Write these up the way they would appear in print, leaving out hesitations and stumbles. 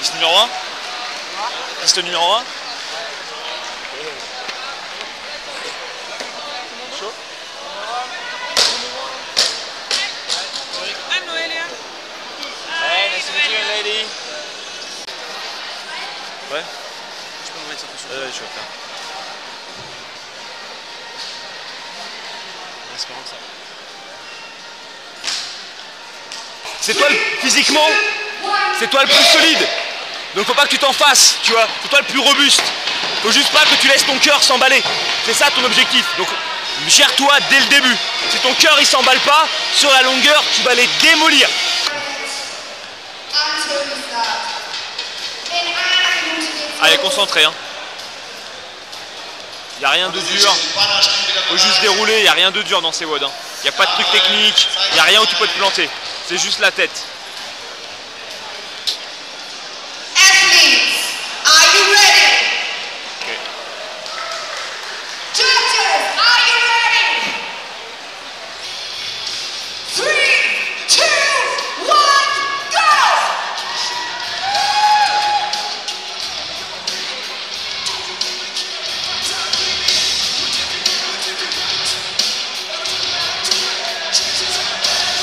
Piste numéro 1. Piste numéro 1. Chaud. I'm Noelia. Hey, nice to meet you, lady. Ouais. Je peux me mettre ça sur Je vais faire. en espérant que ça. C'est toi physiquement, c'est toi le plus solide. Donc faut pas que tu t'en fasses, tu vois. C'est toi le plus robuste. Faut juste pas que tu laisses ton cœur s'emballer. C'est ça ton objectif. Donc gère-toi dès le début. Si ton cœur il s'emballe pas, sur la longueur, tu vas les démolir. Allez, concentré, hein. Il n'y a rien de dur. Faut juste dérouler, il n'y a rien de dur dans ces WOD. Il n'y a pas de truc technique, il n'y a rien où tu peux te planter. C'est juste la tête. Athletes, are you ready? Okay. Judges, are you ready? 3, 2, 1, go!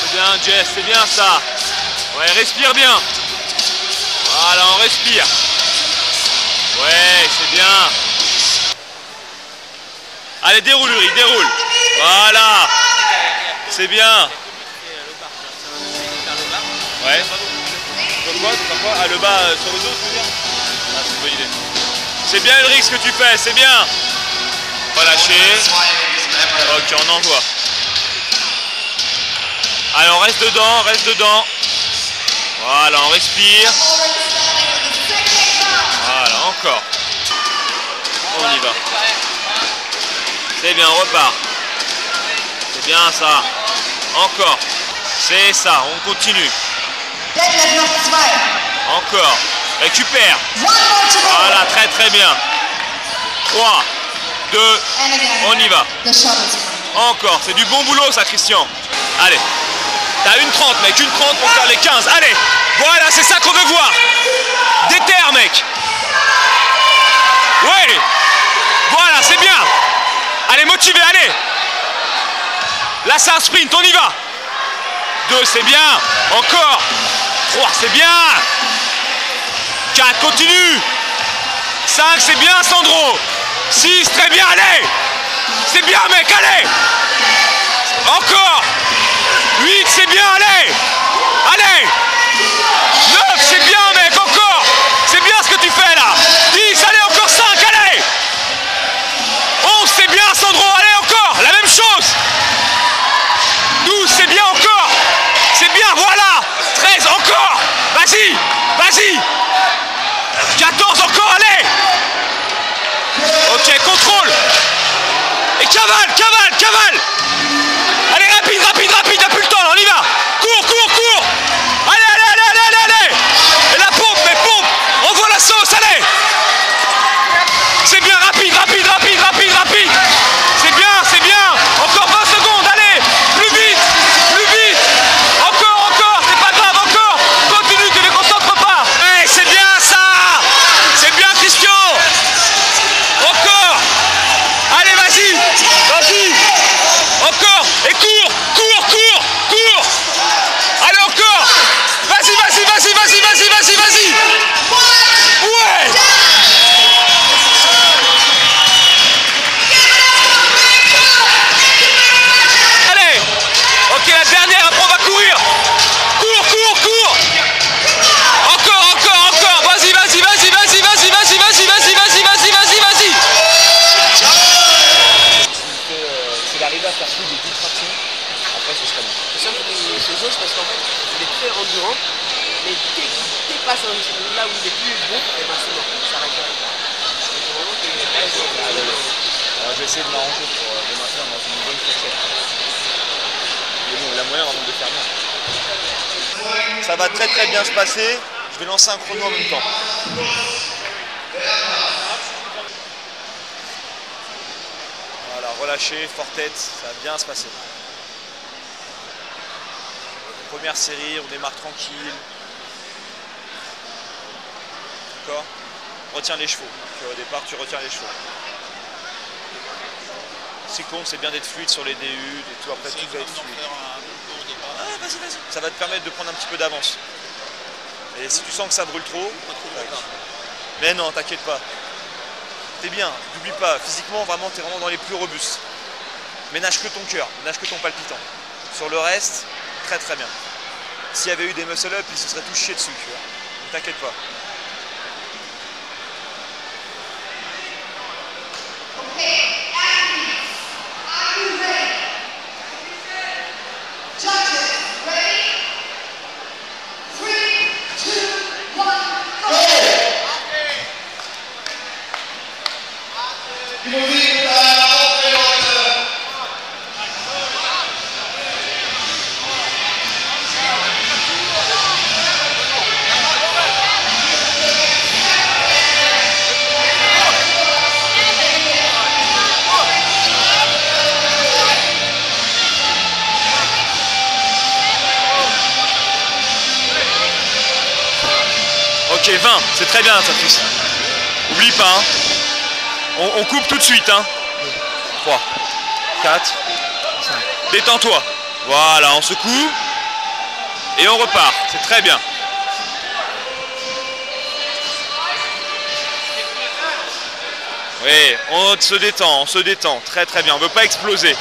C'est bien, Jess, c'est bien ça. Ouais, respire bien. Voilà, on respire. Ouais, c'est bien. Allez, déroule, Uri, déroule. Voilà. C'est bien. Ouais. Sur quoi? Ah, le bas sur le dos, tu veux dire? Ah, c'est une bonne idée. C'est bien, Ulrich, ce que tu fais, c'est bien. Relâcher. Ok, on envoie. Allez, on reste dedans, reste dedans. Voilà, on respire. Voilà, encore. On y va. C'est bien, on repart. C'est bien ça. Encore. C'est ça, on continue. Encore. Récupère. Voilà, très très bien. 3, 2, on y va. Encore, c'est du bon boulot ça, Christian. Allez. T'as une 30, mec, une 30 pour faire les 15. Allez, voilà, c'est ça qu'on veut voir. Déterre, mec. Ouais. Voilà, c'est bien. Allez, motivé, allez. Là, c'est un sprint, on y va. 2, c'est bien. Encore. 3, c'est bien. 4, continue. 5, c'est bien, Sandro. 6, très bien, allez. C'est bien, mec, allez. Encore. 8, c'est bien, allez. Allez. 9, c'est bien, mec, encore. C'est bien ce que tu fais, là. 10, allez, encore 5, allez. 11, c'est bien, Sandro, allez, encore. La même chose. 12, c'est bien, encore. C'est bien, voilà. 13, encore. Vas-y, vas-y. 14, encore, allez. Ok, contrôle. Et cavale, cavale, cavale. Allez, rapide, rapide, rapide, t'as plus le temps là, on y va. Cours, cours, cours. Allez, allez, allez, allez, allez, allez. Et la pompe, mais pompe. On voit la sauce, allez. C'est bien, rapide, rapide, rapide, rapide, rapide. C'est bien, c'est bien. Encore 20 secondes, allez. Plus vite, plus vite. Encore, encore, c'est pas grave, encore. Continue, tu ne concentres pas. Hey, c'est bien ça. C'est bien, Christian. Encore. Allez, vas-y, vas-y. Encore. Et cours, cours, cours, cours. Allez, encore. Vas-y, vas-y, vas-y, vas-y, vas-y, vas-y, vas-y. Ouais. Allez. Ok, la dernière, après on va courir. Cours, cours, cours. Encore, encore, encore. Vas-y, vas-y, vas-y, vas-y, vas-y, vas-y, vas-y, vas-y, vas-y, vas-y, vas-y, vas-y. C'est l'arrivée à faire plus de 10 tractions, après ce serait bon. C'est ça que c'est parce qu'en fait, il est très endurant, mais dès qu'il dépasse là où il est plus bon, et ben c'est bon, ça arrête là. Donc vraiment qu'il est très Alors, je vais essayer de m'arranger pour le maintenir dans une bonne fourchette. Mais bon, la moyen vraiment de faire bien. Ça va très très bien se passer. Je vais lancer un chrono en même temps. Voilà, relâchez, fort tête, ça va bien se passer. Première série, on démarre tranquille. d'accord? Retiens les chevaux. Au départ, tu retiens les chevaux. Ce qui compte, c'est bien d'être fluide sur les DU et tout. Après, tout va être fluide. Ah, vas-y, vas-y. Ça va te permettre de prendre un petit peu d'avance. Et si tu sens que ça brûle trop, mais non, t'inquiète pas. T'es bien, n'oublie pas. Physiquement, vraiment, t'es vraiment dans les plus robustes. Mais nage que ton cœur, nage que ton palpitant. Sur le reste, très très bien. S'il y avait eu des muscle-up, ils se seraient tous chiés dessus, tu vois. Ne t'inquiète pas. Ok, 20, c'est très bien, ça pousse. Oublie pas, hein. On coupe tout de suite, hein. 3, 4, 5. Détends-toi. Voilà, on secoue. Et on repart. C'est très bien. Oui, on se détend, on se détend. Très très bien. On ne veut pas exploser.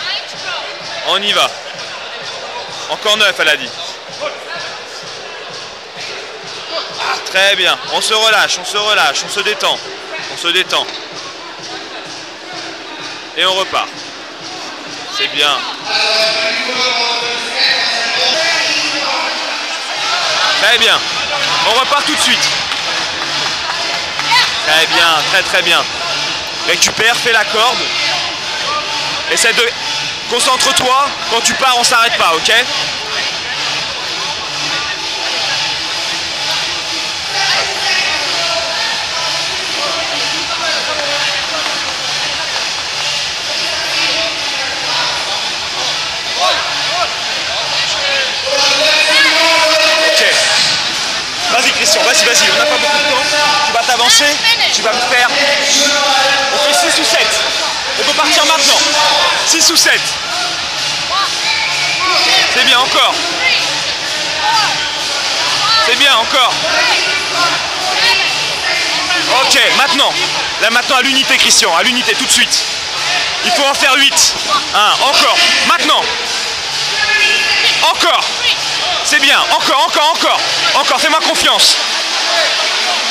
On y va. Encore 9, elle a dit. Très bien, on se relâche, on se relâche, on se détend. On se détend. Et on repart. C'est bien. Très bien. On repart tout de suite. Très bien, très très bien. Récupère, fais la corde. Essaie de... Concentre-toi, quand tu pars, on s'arrête pas, ok ? Vas-y Christian, vas-y, vas-y, on n'a pas beaucoup de temps. Tu vas t'avancer, tu vas me faire... On fait 6 ou 7. On peut partir maintenant. 6 ou 7. C'est bien, encore. C'est bien, encore. Ok, maintenant. Là maintenant à l'unité Christian, à l'unité tout de suite. Il faut en faire 8. 1, encore. Maintenant. Encore. C'est bien, encore, encore, encore. Encore, fais-moi confiance.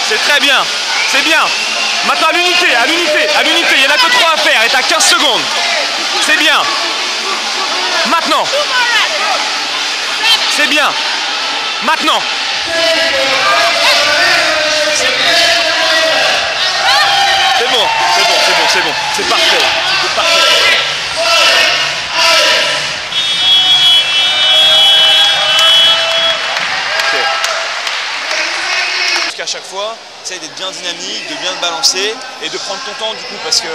C'est très bien. C'est bien. Maintenant à l'unité, à l'unité, à l'unité. Il n'y en a que 3 à faire et t'as 15 secondes. C'est bien. Maintenant. C'est bien. Maintenant. C'est bon, c'est bon, c'est bon, c'est bon. C'est parfait. C'est parfait. À chaque fois, essaye d'être bien dynamique, de bien te balancer et de prendre ton temps du coup parce que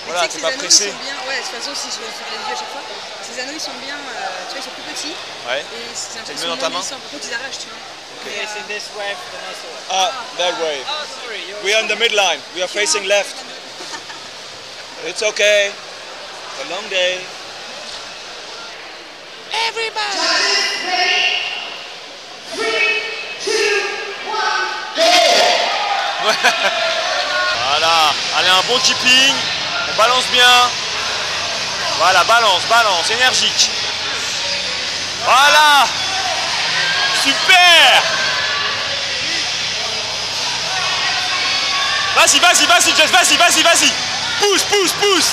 voilà, t'es pas pressé. Ouais, de toute façon, si je veux faire les yeux à chaque fois, ces anneaux ils sont bien, tu vois, ils sont plus petits. Ouais. Et c'est un peu dans ta main. par contre, ils arrachent, tu vois. Okay. It's in this way for the muscle. Ah, that way. Oh, sorry. We are on the midline. We are facing left. It's okay. It's a long day. Everybody. Ready? 3, 2, 1, go! Voilà, allez, un bon keeping, on balance bien. Voilà, balance, balance, énergique. Voilà. Super. Vas-y, vas-y, vas-y, Jess, vas-y, vas-y, vas-y. Pousse, pousse, pousse.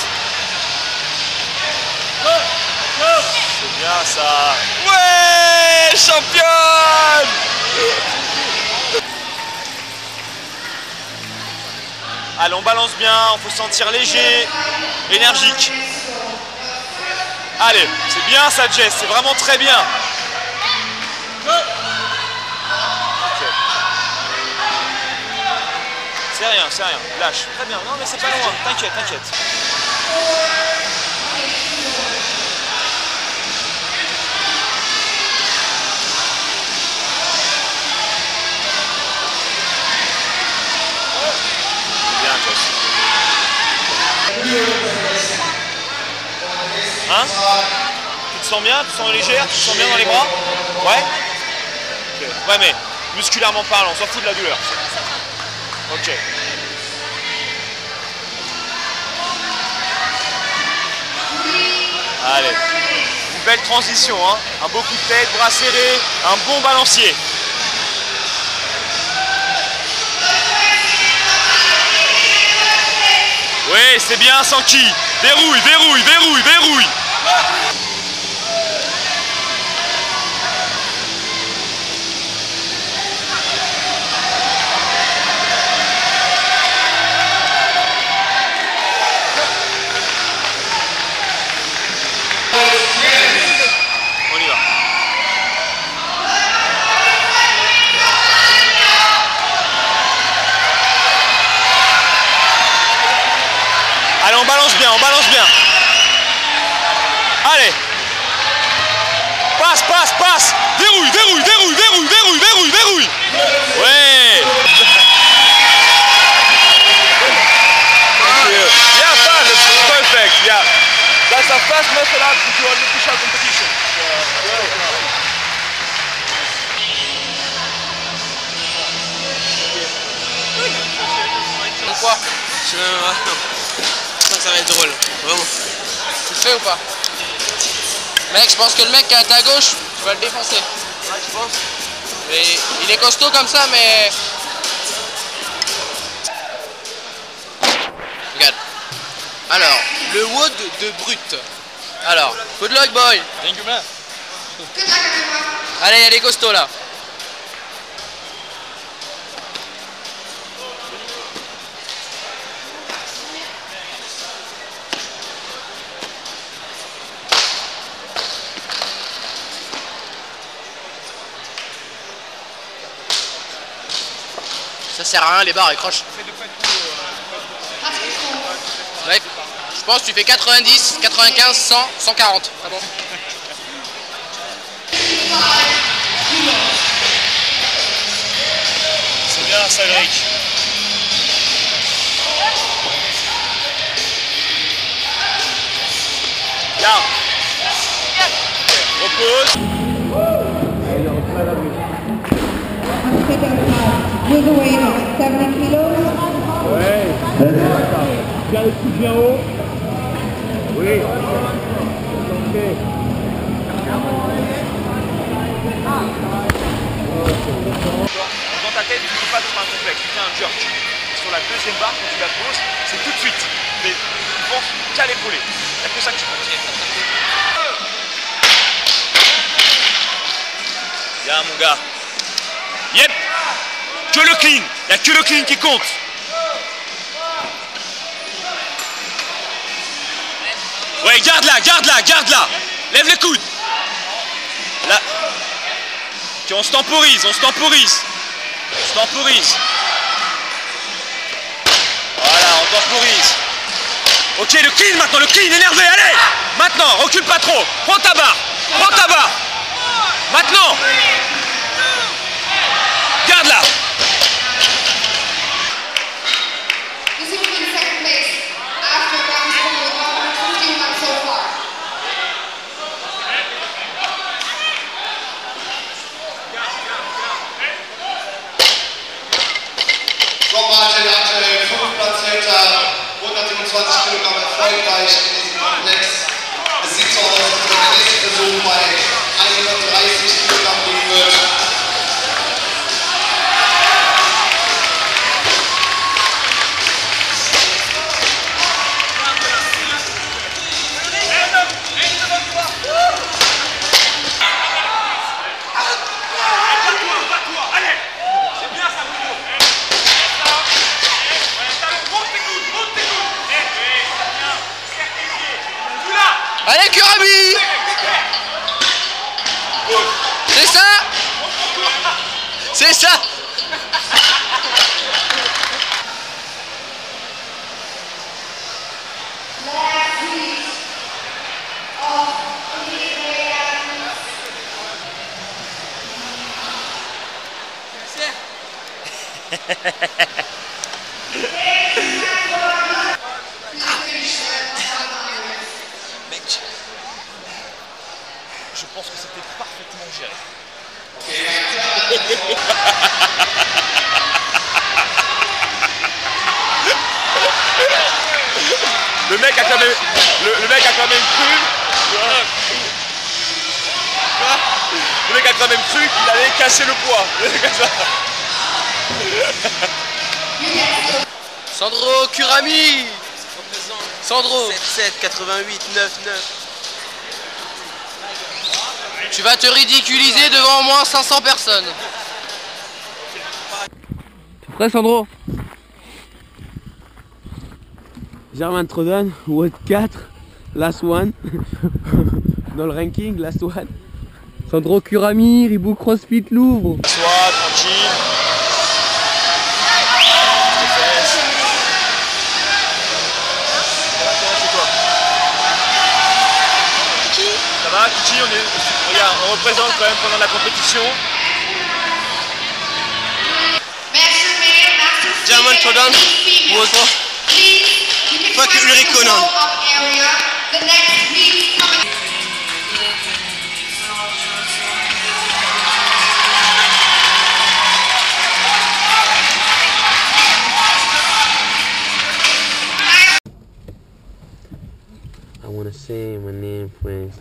C'est bien ça. Ouais, championne. Allez, on balance bien, on peut se sentir léger, énergique. Allez, c'est bien ça, Jess, c'est vraiment très bien. Okay. C'est rien, lâche. Très bien, non mais c'est pas loin, t'inquiète, t'inquiète. Hein? Tu te sens bien? Tu te sens légère? Tu te sens bien dans les bras? Ouais? Ok. Ouais, mais musculairement parlant, on s'en fout de la douleur. Ok. Allez. Une belle transition, hein? Un beau coup de tête, bras serrés, un bon balancier. Oui, c'est bien, Sanki. Verrouille, verrouille, verrouille, verrouille. On y va. Allez, on balance bien, on balance bien. Allez. Passe, passe, passe. Verrouille, verrouille, verrouille, verrouille, verrouille, verrouille, verrouille. Ouais. Yeah, fast, it's perfect. Yeah. That's a fast muscle up to an official competition. Quoi? Je sens que ça va être drôle, vraiment. Tu le fais ou pas? Mec, je pense que le mec qui est à ta gauche, tu vas le défoncer. Ouais, tu penses? Et il est costaud comme ça, mais... Regarde. Alors, le wood de brut. Alors, good luck boy. Thank you, man. Allez, il y a des costauds là. Ça sert à rien les barres, elles crochent. Ouais, je pense que tu fais 90, 95, 100, 140. Ah bon. C'est bien ça, Eric. Garde. Repose. With a weight of 70 kilos. Ouais. Bien les coups bien haut. Oui. Dans ta tête, tu ne peux pas faire un complexe, tu fais un jerk. Sur la deuxième barre, quand tu la poses, c'est tout de suite. Mais tu penses qu'à l'épaulé. Il n'y a que ça que tu penses. Bien mon gars. Yep. Que le clean. Il n'y a que le clean qui compte. Ouais, garde là, garde là, garde là. Lève les coudes. Là. Ok, on se temporise, on se temporise. On se temporise. Voilà, on temporise. Ok, le clean maintenant, le clean, énervé, allez. Maintenant, recule pas trop. Prends ta barre. Prends ta barre. Maintenant. Garde là. This is in second place after round 4 with 151 so far. Rob Martin aktuell 5 Platzierter, 127 Kilogramm erfolgreich in diesem Komplex. Es sieht so aus, als wenn der nächste Versuch bei 130 Kilogramm liegen wird. Allez Kurabi. C'est ça. C'est ça. Mec, pense que c'était parfaitement géré. Le mec a quand même cru. Le mec a quand même cru qu'il allait casser le poids. Sandro Kurami. Sandro. 7, 88, 9, 9. Tu vas te ridiculiser devant au moins 500 personnes. Tu es prêt, Sandro? Germain Trodan, World 4, last one. Dans le ranking, last one. Sandro Kurami, Ribou CrossFit Louvre. Sois tranquille. Tes fesses. C'est quoi? Kiki? Ça va, Kiki? Regarde, on représente quand même pendant la compétition. German Trodan was Fuck Ulrich Konan. I want to say my name, friends,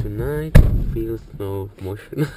tonight feels no motion.